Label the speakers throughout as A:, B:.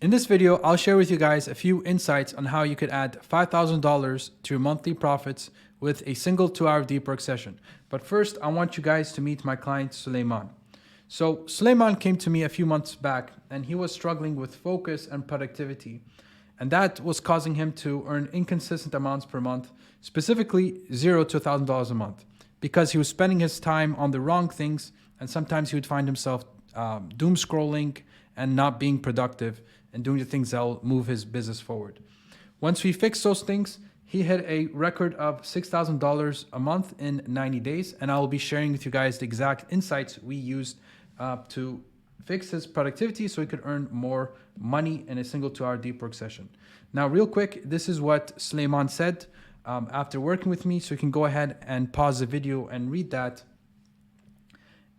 A: In this video, I'll share with you guys a few insights on how you could add $5,000 to your monthly profits with a single 2-hour deep work session. But first, I want you guys to meet my client, Suleiman. So Suleiman came to me a few months back and he was struggling with focus and productivity. And that was causing him to earn inconsistent amounts per month, specifically $0 to $1,000 a month, because he was spending his time on the wrong things. And sometimes he would find himself doom scrolling and not being productive and doing the things that will move his business forward. Once we fixed those things, he hit a record of $6,000 a month in 90 days. And I will be sharing with you guys the exact insights we used to fix his productivity so he could earn more money in a single 2-hour deep work session. Now, real quick, this is what Suleiman said after working with me. So you can go ahead and pause the video and read that.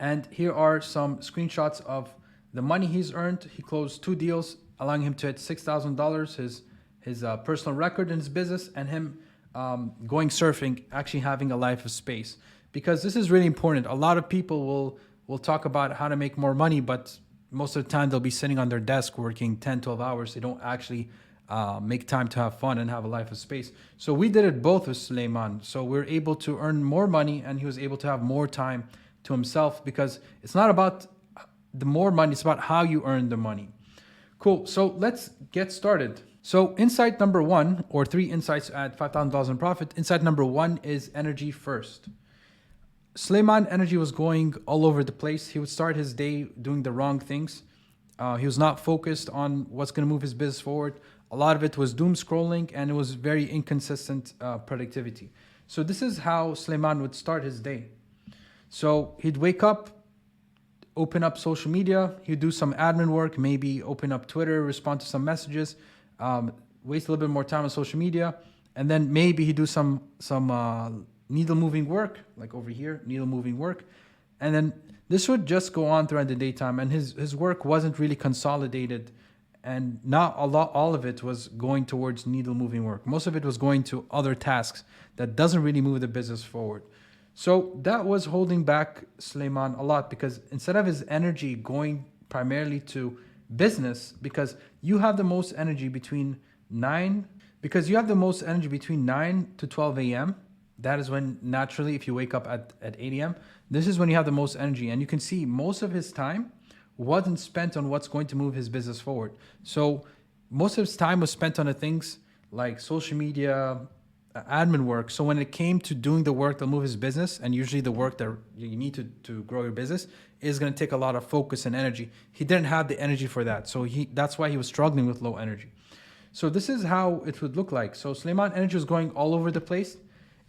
A: And here are some screenshots of the money he's earned. He closed 2 deals, allowing him to hit $6,000, his personal record in his business, and him going surfing, actually having a life of space. Because this is really important. A lot of people will talk about how to make more money, but most of the time they'll be sitting on their desk working 10, 12 hours. They don't actually make time to have fun and have a life of space. So we did it both with Suleiman. So we're able to earn more money and he was able to have more time to himself, because it's not about the more money, it's about how you earn the money. Cool, so let's get started. So insight number 1, or 3 insights at $5,000 in profit. Insight number 1 is energy first. Suleiman energy was going all over the place. He would start his day doing the wrong things. He was not focused on what's going to move his business forward. A lot of it was doom scrolling and it was very inconsistent productivity. So this is how Suleiman would start his day. So he'd wake up, open up social media, he'd do some admin work, maybe open up Twitter, respond to some messages, waste a little bit more time on social media, and then maybe he'd do some needle moving work, like over here, needle moving work. And then this would just go on throughout the daytime, and his work wasn't really consolidated, and not all of it was going towards needle moving work. Most of it was going to other tasks that doesn't really move the business forward. So that was holding back Suleiman a lot, because instead of his energy going primarily to business, because you have the most energy between 9 to 12 a.m. That is when naturally, if you wake up at 8 a.m., this is when you have the most energy. And you can see most of his time wasn't spent on what's going to move his business forward. So most of his time was spent on the things like social media, admin work. So when it came to doing the work that move his business, and usually the work that you need to grow your business is going to take a lot of focus and energy, he didn't have the energy for that. So that's why he was struggling with low energy. So this is how it would look like. So Suleiman energy was going all over the place.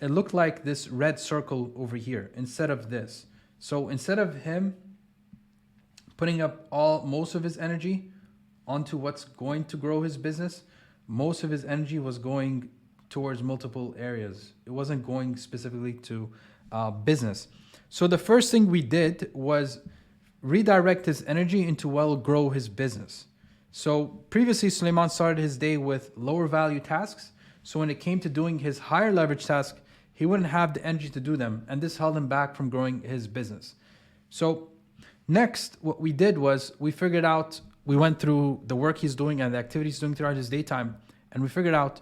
A: It looked like this red circle over here instead of this. So instead of him putting up most of his energy onto what's going to grow his business, most of his energy was going towards multiple areas. It wasn't going specifically to business. So the first thing we did was redirect his energy into what will grow his business. So previously, Suleiman started his day with lower value tasks. So when it came to doing his higher leverage task, he wouldn't have the energy to do them. And this held him back from growing his business. So next, what we did was we went through the work he's doing and the activities he's doing throughout his daytime. And we figured out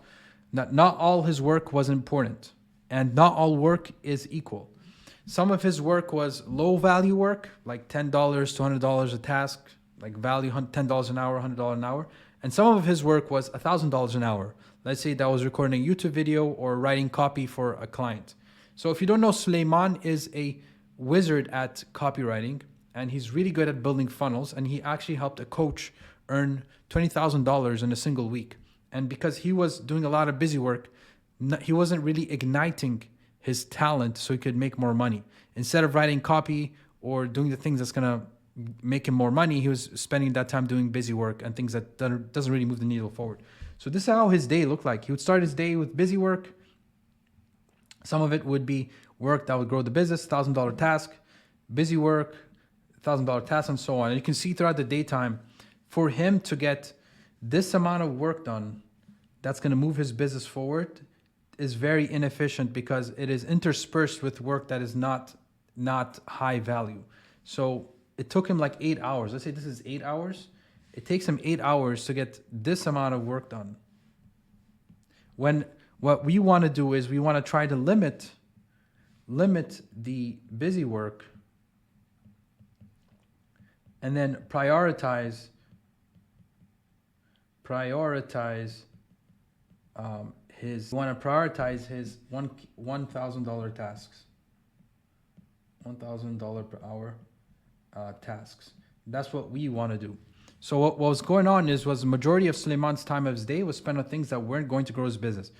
A: that not all his work was important and not all work is equal. Some of his work was low value work, like $10 to $100 a task, like value $10 an hour, $100 an hour. And some of his work was $1,000 an hour. Let's say that was recording a YouTube video or writing copy for a client. So if you don't know, Suleiman is a wizard at copywriting and he's really good at building funnels, and he actually helped a coach earn $20,000 in a single week. And because he was doing a lot of busy work, he wasn't really igniting his talent so he could make more money. Instead of writing copy or doing the things that's going to make him more money, he was spending that time doing busy work and things that doesn't really move the needle forward. So this is how his day looked like. He would start his day with busy work. Some of it would be work that would grow the business, $1,000 task, busy work, $1,000 task, and so on. And you can see throughout the daytime, for him to get this amount of work done that's going to move his business forward is very inefficient, because it is interspersed with work that is not high value. So it took him like 8 hours. Let's say this is 8 hours. it takes him 8 hours to get this amount of work done. When what we want to do is we want to try to limit the busy work and then prioritize his $1,000 tasks, $1,000 per hour tasks. That's what we want to do. So what was going on was the majority of Sulaiman's time of his day was spent on things that weren't going to grow his business.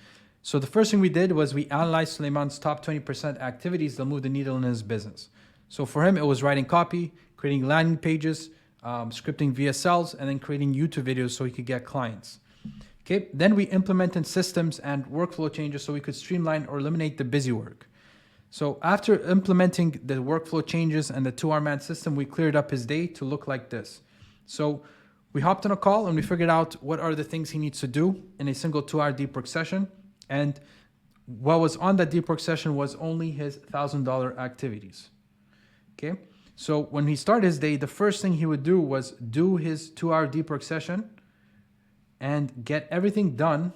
A: So the first thing we did was we analyzed Sulaiman's top 20% activities that move the needle in his business. So for him, it was writing copy, creating landing pages, scripting VSLs, and then creating YouTube videos so he could get clients. Okay, then we implemented systems and workflow changes so we could streamline or eliminate the busy work. So after implementing the workflow changes and the 2-hour man system, we cleared up his day to look like this. So we hopped on a call and we figured out what are the things he needs to do in a single 2-hour deep work session. And what was on that deep work session was only his $1,000 activities. Okay, so when he started his day, the first thing he would do was do his 2-hour deep work session and get everything done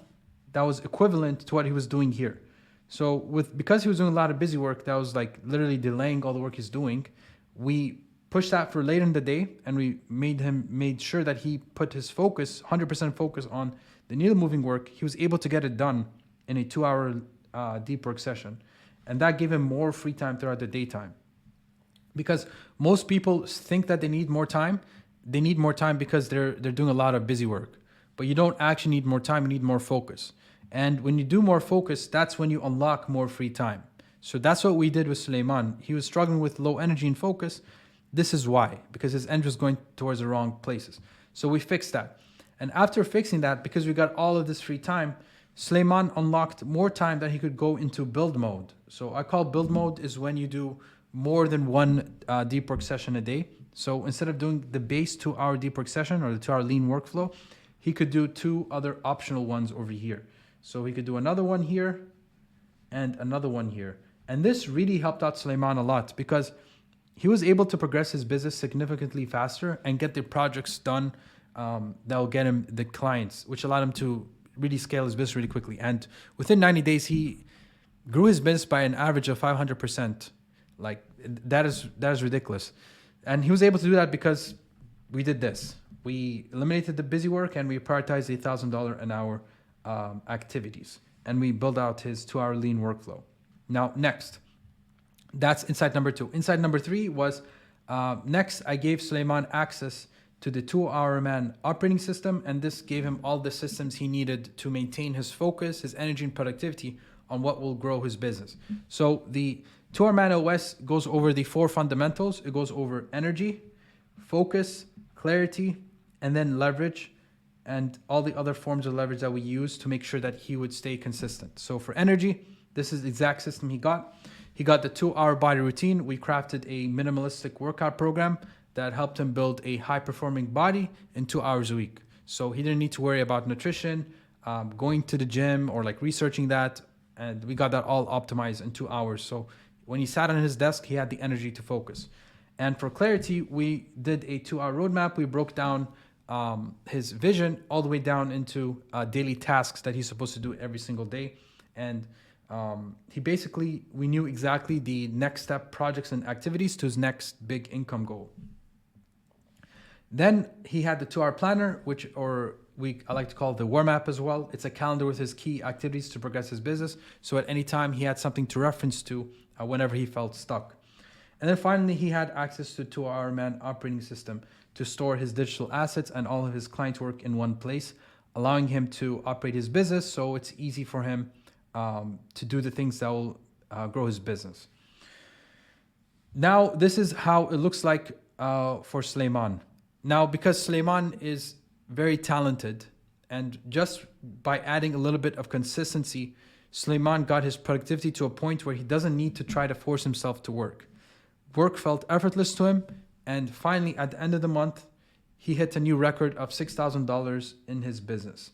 A: that was equivalent to what he was doing here. So because he was doing a lot of busy work that was like literally delaying all the work he's doing, we pushed that for later in the day, and we made sure that he put his focus, 100% focus on the needle moving work. He was able to get it done in a 2-hour deep work session, and that gave him more free time throughout the daytime. Because most people think that they need more time. They need more time because they're doing a lot of busy work, but you don't actually need more time. You need more focus. And when you do more focus, that's when you unlock more free time. So that's what we did with Sulaiman. He was struggling with low energy and focus. This is why, because his energy was going towards the wrong places. So we fixed that. And after fixing that, because we got all of this free time, Sulaiman unlocked more time that he could go into build mode. So I call build mode is when you do more than one deep work session a day. So instead of doing the base 2-hour deep work session or the 2-hour lean workflow, he could do 2 other optional ones over here. So he could do another one here and another one here. And this really helped out Sulaiman a lot because he was able to progress his business significantly faster and get the projects done that will get him the clients, which allowed him to really scale his business really quickly. And within 90 days, he grew his business by an average of 500%. Like that is ridiculous. And he was able to do that because we did this. We eliminated the busy work and we prioritized the $1,000 an hour activities. And we built out his 2-hour lean workflow. Now, next, that's insight number 2. Insight number 3 was next, I gave Sulaiman access to the 2-hour man operating system. And this gave him all the systems he needed to maintain his focus, his energy and productivity on what will grow his business. So the 2-hour man OS goes over the 4 fundamentals. It goes over energy, focus, clarity, and then leverage, and all the other forms of leverage that we use to make sure that he would stay consistent. So for energy, this is the exact system he got. He got the 2-hour body routine. We crafted a minimalistic workout program that helped him build a high-performing body in 2 hours a week. So he didn't need to worry about nutrition, going to the gym, or like researching that. And we got that all optimized in 2 hours. So when he sat on his desk, he had the energy to focus. And for clarity, we did a 2-hour roadmap. We broke down his vision all the way down into daily tasks that he's supposed to do every single day. And we knew exactly the next step projects and activities to his next big income goal. Then he had the 2-hour planner, which I like to call the warm app as well. It's a calendar with his key activities to progress his business. So at any time he had something to reference to whenever he felt stuck. And then finally, he had access to 2-hour man operating system to store his digital assets and all of his client work in one place, allowing him to operate his business. So it's easy for him to do the things that will grow his business. Now, this is how it looks like for Sulaiman. Now, because Sulaiman is very talented, and just by adding a little bit of consistency, Sulaiman got his productivity to a point where he doesn't need to try to force himself to work. Work felt effortless to him, and finally, at the end of the month, he hit a new record of $6,000 in his business.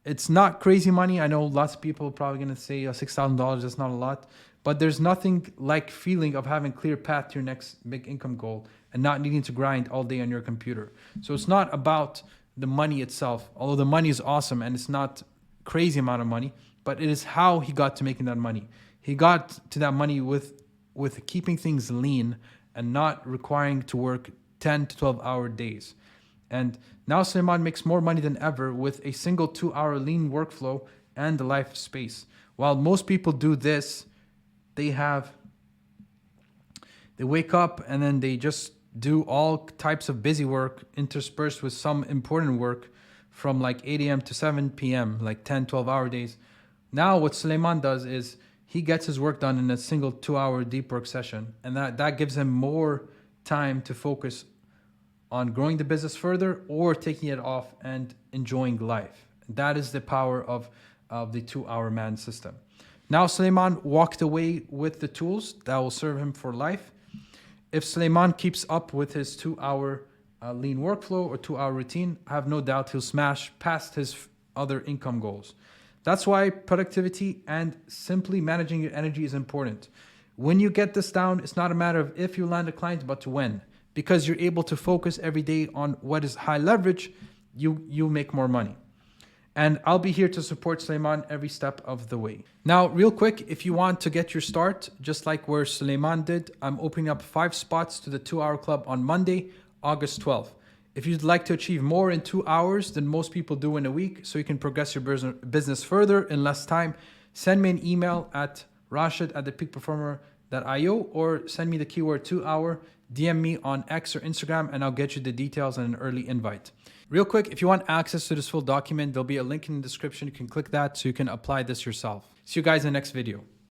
A: It's not crazy money. I know lots of people are probably going to say $6,000, that's not a lot. But there's nothing like feeling of having clear path to your next big income goal and not needing to grind all day on your computer. So it's not about the money itself, although the money is awesome and it's not crazy amount of money, but it is how he got to making that money. He got to that money with keeping things lean and not requiring to work 10 to 12-hour days. And now Sulaiman makes more money than ever with a single 2-hour lean workflow and the life space. While most people do this, they wake up and then they just do all types of busy work interspersed with some important work from like 8 a.m. to 7 p.m., like 10, 12-hour days. Now what Sulaiman does is he gets his work done in a single 2-hour deep work session. And that gives him more time to focus on growing the business further or taking it off and enjoying life. That is the power of the 2-hour man system. Now Sulaiman walked away with the tools that will serve him for life. If Sulaiman keeps up with his 2-hour lean workflow or 2-hour routine, I have no doubt he'll smash past his other income goals. That's why productivity and simply managing your energy is important. When you get this down, it's not a matter of if you land a client, but when. Because you're able to focus every day on what is high leverage, you make more money. And I'll be here to support Sulaiman every step of the way. Now, real quick, if you want to get your start, just like where Sulaiman did, I'm opening up 5 spots to the 2-hour club on Monday, August 12th. If you'd like to achieve more in 2 hours than most people do in a week, so you can progress your business further in less time, send me an email at rashid@thepeakperformer.io or send me the keyword 2-hour, DM me on X or Instagram, and I'll get you the details and an early invite. Real quick, if you want access to this full document, there'll be a link in the description. You can click that so you can apply this yourself. See you guys in the next video.